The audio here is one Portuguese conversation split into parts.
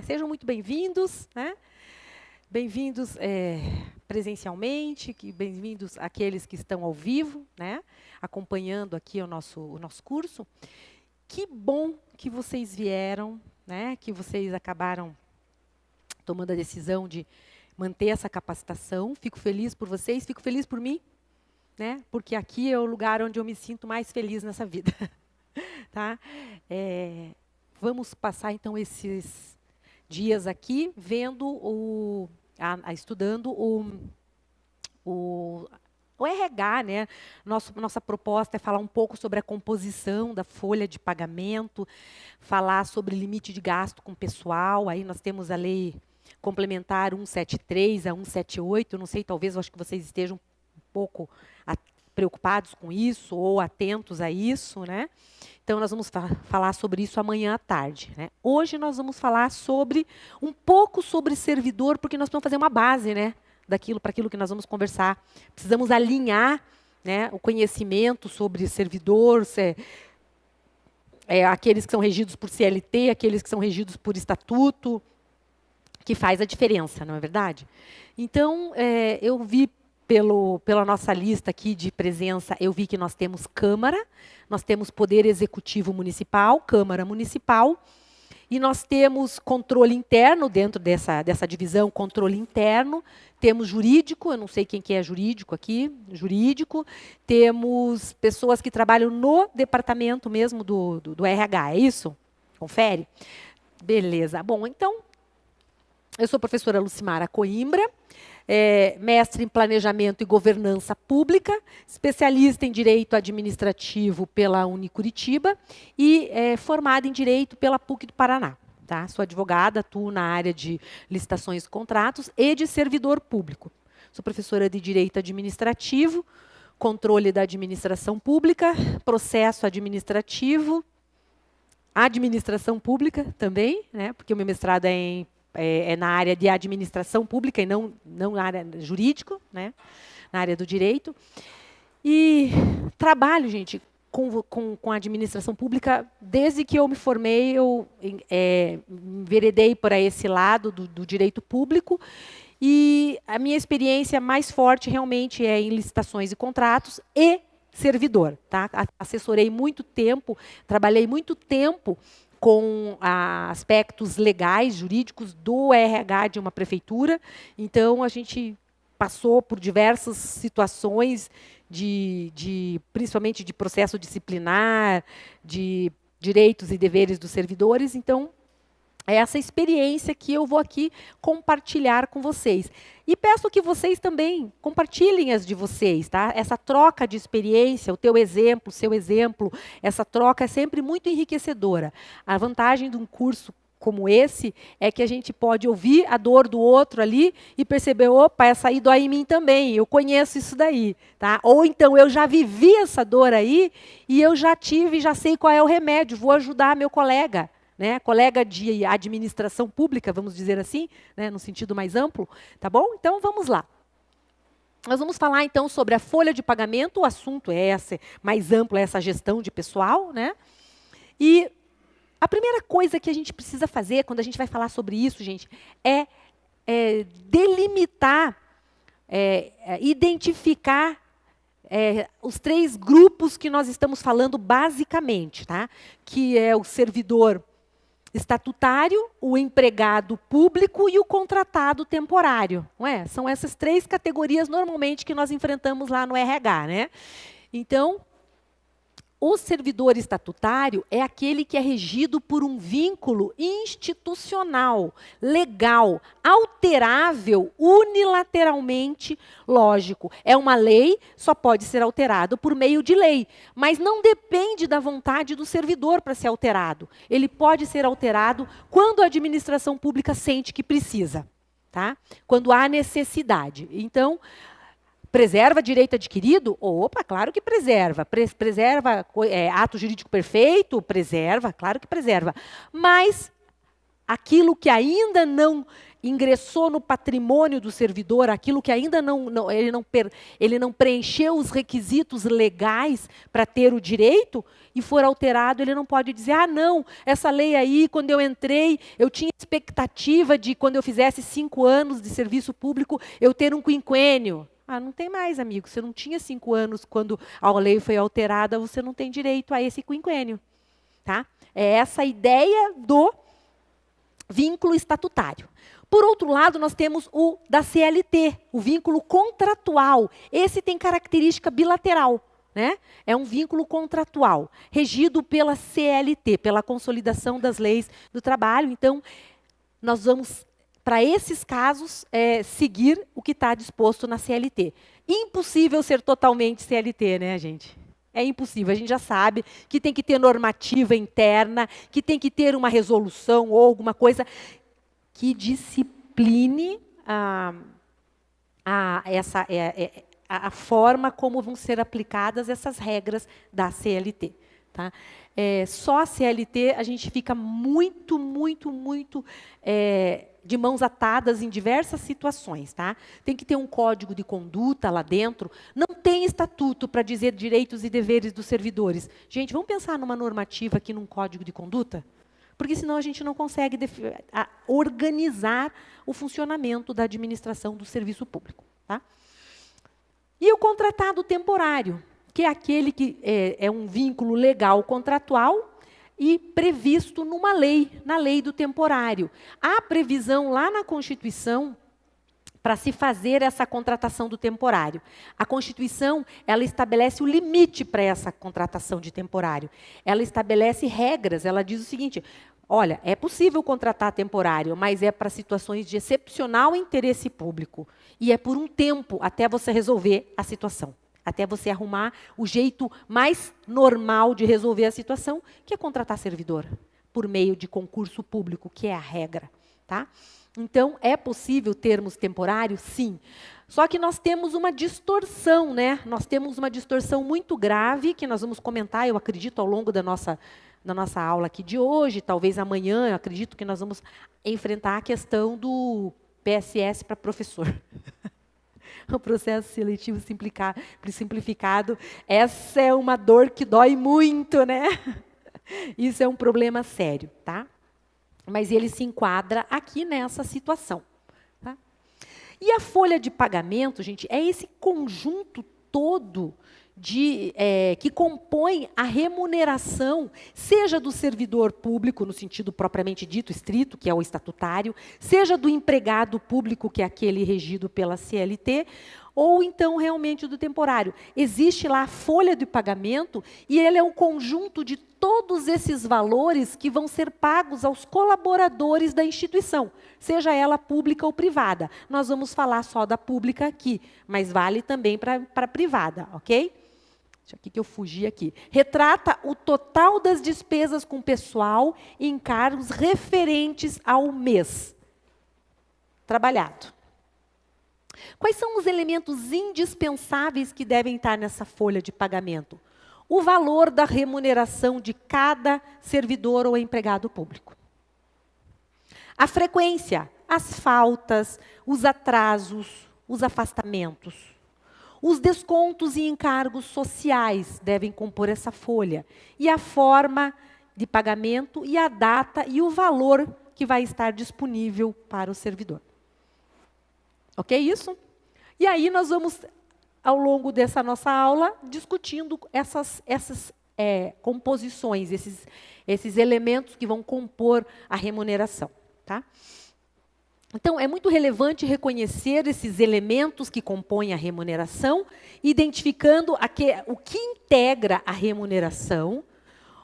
Sejam muito bem-vindos, né? Bem-vindos presencialmente, bem-vindos àqueles que estão ao vivo, né? Acompanhando aqui o nosso curso. Que bom que vocês vieram, né? Que vocês acabaram tomando a decisão de manter essa capacitação. Fico feliz por vocês, fico feliz por mim, né? Porque aqui é o lugar onde eu me sinto mais feliz nessa vida. Tá? Vamos passar, então, esses dias aqui vendo estudando o RH, né? Nossa proposta é falar um pouco sobre a composição da folha de pagamento, falar sobre limite de gasto com pessoal. Aí nós temos a lei complementar 173 a 178. Não sei, talvez eu acho que vocês estejam um pouco preocupados com isso ou atentos a isso, né? Então, nós vamos falar sobre isso amanhã à tarde, né? Hoje nós vamos falar um pouco sobre servidor, porque nós precisamos fazer uma base, né? Para aquilo que nós vamos conversar. Precisamos alinhar, né, o conhecimento sobre servidor, aqueles que são regidos por CLT, aqueles que são regidos por estatuto, que faz a diferença, não é verdade? Então, eu vi pela nossa lista aqui de presença, eu vi que nós temos Câmara, nós temos Poder Executivo Municipal, Câmara Municipal, e nós temos controle interno, dentro dessa divisão, controle interno, temos jurídico, eu não sei quem que é jurídico aqui, jurídico, temos pessoas que trabalham no departamento mesmo do RH, é isso? Confere? Beleza. Bom, então, eu sou a professora Lucimara Coimbra, mestre em Planejamento e Governança Pública, especialista em Direito Administrativo pela Unicuritiba e formada em Direito pela PUC do Paraná. Tá? Sou advogada, atuo na área de licitações e contratos e de servidor público. Sou professora de Direito Administrativo, Controle da Administração Pública, Processo Administrativo, Administração Pública também, né? Porque o meu mestrado é na área de administração pública e não na área jurídica, né? Na área do direito. E trabalho, gente, com a administração pública desde que eu me formei, eu enveredei por esse lado do direito público. E a minha experiência mais forte realmente é em licitações e contratos e servidor. Tá? Assessorei muito tempo, trabalhei muito tempo com aspectos legais, jurídicos do RH de uma prefeitura. Então, a gente passou por diversas situações, principalmente de processo disciplinar, de direitos e deveres dos servidores. Então, é essa experiência que eu vou aqui compartilhar com vocês. E peço que vocês também compartilhem as de vocês. Tá? Essa troca de experiência, o teu exemplo, o seu exemplo, essa troca é sempre muito enriquecedora. A vantagem de um curso como esse é que a gente pode ouvir a dor do outro ali e perceber, opa, essa aí dói em mim também, eu conheço isso daí. Tá? Ou então, eu já vivi essa dor aí e eu já sei qual é o remédio, vou ajudar meu colega. Né, colega de administração pública, vamos dizer assim, né, no sentido mais amplo, tá bom? Então, vamos lá. Nós vamos falar, então, sobre a folha de pagamento, o assunto mais amplo, é essa gestão de pessoal, né? E a primeira coisa que a gente precisa fazer, quando a gente vai falar sobre isso, gente, é delimitar, identificar os 3 grupos que nós estamos falando basicamente, tá? Que é o servidor estatutário, o empregado público e o contratado temporário. Não é? São essas 3 categorias normalmente que nós enfrentamos lá no RH. Né? Então, o servidor estatutário é aquele que é regido por um vínculo institucional, legal, alterável unilateralmente, lógico. É uma lei, só pode ser alterado por meio de lei, mas não depende da vontade do servidor para ser alterado. Ele pode ser alterado quando a administração pública sente que precisa, tá? Quando há necessidade. Então, preserva direito adquirido? Opa, claro que preserva. Preserva ato jurídico perfeito? Preserva, claro que preserva. Mas aquilo que ainda não ingressou no patrimônio do servidor aquilo que ainda ele não preencheu os requisitos legais para ter o direito e for alterado, ele não pode dizer, ah, não, essa lei aí, quando eu entrei, eu tinha expectativa de, quando eu fizesse 5 anos de serviço público, eu ter um quinquênio. Ah, não tem mais, amigo. Você não tinha 5 anos quando a lei foi alterada, você não tem direito a esse quinquênio. Tá? É essa a ideia do vínculo estatutário. Por outro lado, nós temos o da CLT, o vínculo contratual. Esse tem característica bilateral. Né? É um vínculo contratual, regido pela CLT, pela Consolidação das Leis do Trabalho. Então, nós vamos, para esses casos, seguir o que está disposto na CLT. Impossível ser totalmente CLT, né, gente? É impossível. A gente já sabe que tem que ter normativa interna, que tem que ter uma resolução ou alguma coisa que discipline a forma como vão ser aplicadas essas regras da CLT. Tá? Só a CLT a gente fica muito de mãos atadas em diversas situações. Tá? Tem que ter um código de conduta lá dentro. Não tem estatuto para dizer direitos e deveres dos servidores. Gente, vamos pensar numa normativa aqui, num código de conduta? Porque senão a gente não consegue organizar o funcionamento da administração do serviço público. Tá? E o contratado temporário, que é aquele que é um vínculo legal contratual e previsto numa lei, na lei do temporário. Há previsão lá na Constituição para se fazer essa contratação do temporário. A Constituição, ela estabelece o limite para essa contratação de temporário. Ela estabelece regras, ela diz o seguinte, olha, é possível contratar temporário, mas é para situações de excepcional interesse público. E é por um tempo até você resolver a situação. Até você arrumar o jeito mais normal de resolver a situação, que é contratar servidor, por meio de concurso público, que é a regra. Tá? Então, é possível termos temporário? Sim. Só que nós temos uma distorção, né? Nós temos uma distorção muito grave, que nós vamos comentar, eu acredito, ao longo da nossa aula aqui de hoje, talvez amanhã, eu acredito que nós vamos enfrentar a questão do PSS para professor. O processo seletivo simplificado, essa é uma dor que dói muito, né? Isso é um problema sério, tá? Mas ele se enquadra aqui nessa situação. Tá? E a folha de pagamento, gente, é esse conjunto todo que compõe a remuneração, seja do servidor público, no sentido propriamente dito, estrito, que é o estatutário, seja do empregado público, que é aquele regido pela CLT, ou então realmente do temporário. Existe lá a folha de pagamento e ele é um conjunto de todos esses valores que vão ser pagos aos colaboradores da instituição, seja ela pública ou privada. Nós vamos falar só da pública aqui, mas vale também para a privada, ok? Deixa aqui que eu fugi aqui. Retrata o total das despesas com pessoal e encargos referentes ao mês trabalhado. Quais são os elementos indispensáveis que devem estar nessa folha de pagamento? O valor da remuneração de cada servidor ou empregado público. A frequência, as faltas, os atrasos, os afastamentos. Os descontos e encargos sociais devem compor essa folha. E a forma de pagamento e a data e o valor que vai estar disponível para o servidor. Ok isso? E aí nós vamos, ao longo dessa nossa aula, discutindo essas composições, esses elementos que vão compor a remuneração. Tá? Então, é muito relevante reconhecer esses elementos que compõem a remuneração, identificando o que integra a remuneração,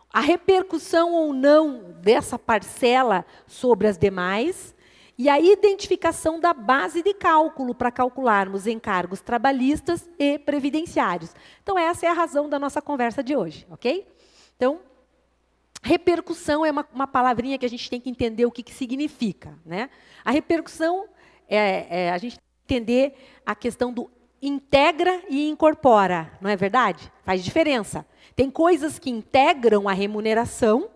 a repercussão ou não dessa parcela sobre as demais, e a identificação da base de cálculo para calcularmos encargos trabalhistas e previdenciários. Então, essa é a razão da nossa conversa de hoje, ok? Então, repercussão é uma palavrinha que a gente tem que entender o que significa. Né? A repercussão a gente tem que entender a questão do integra e incorpora, não é verdade? Faz diferença. Tem coisas que integram a remuneração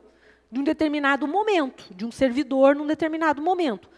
de um determinado momento, de um servidor num determinado momento.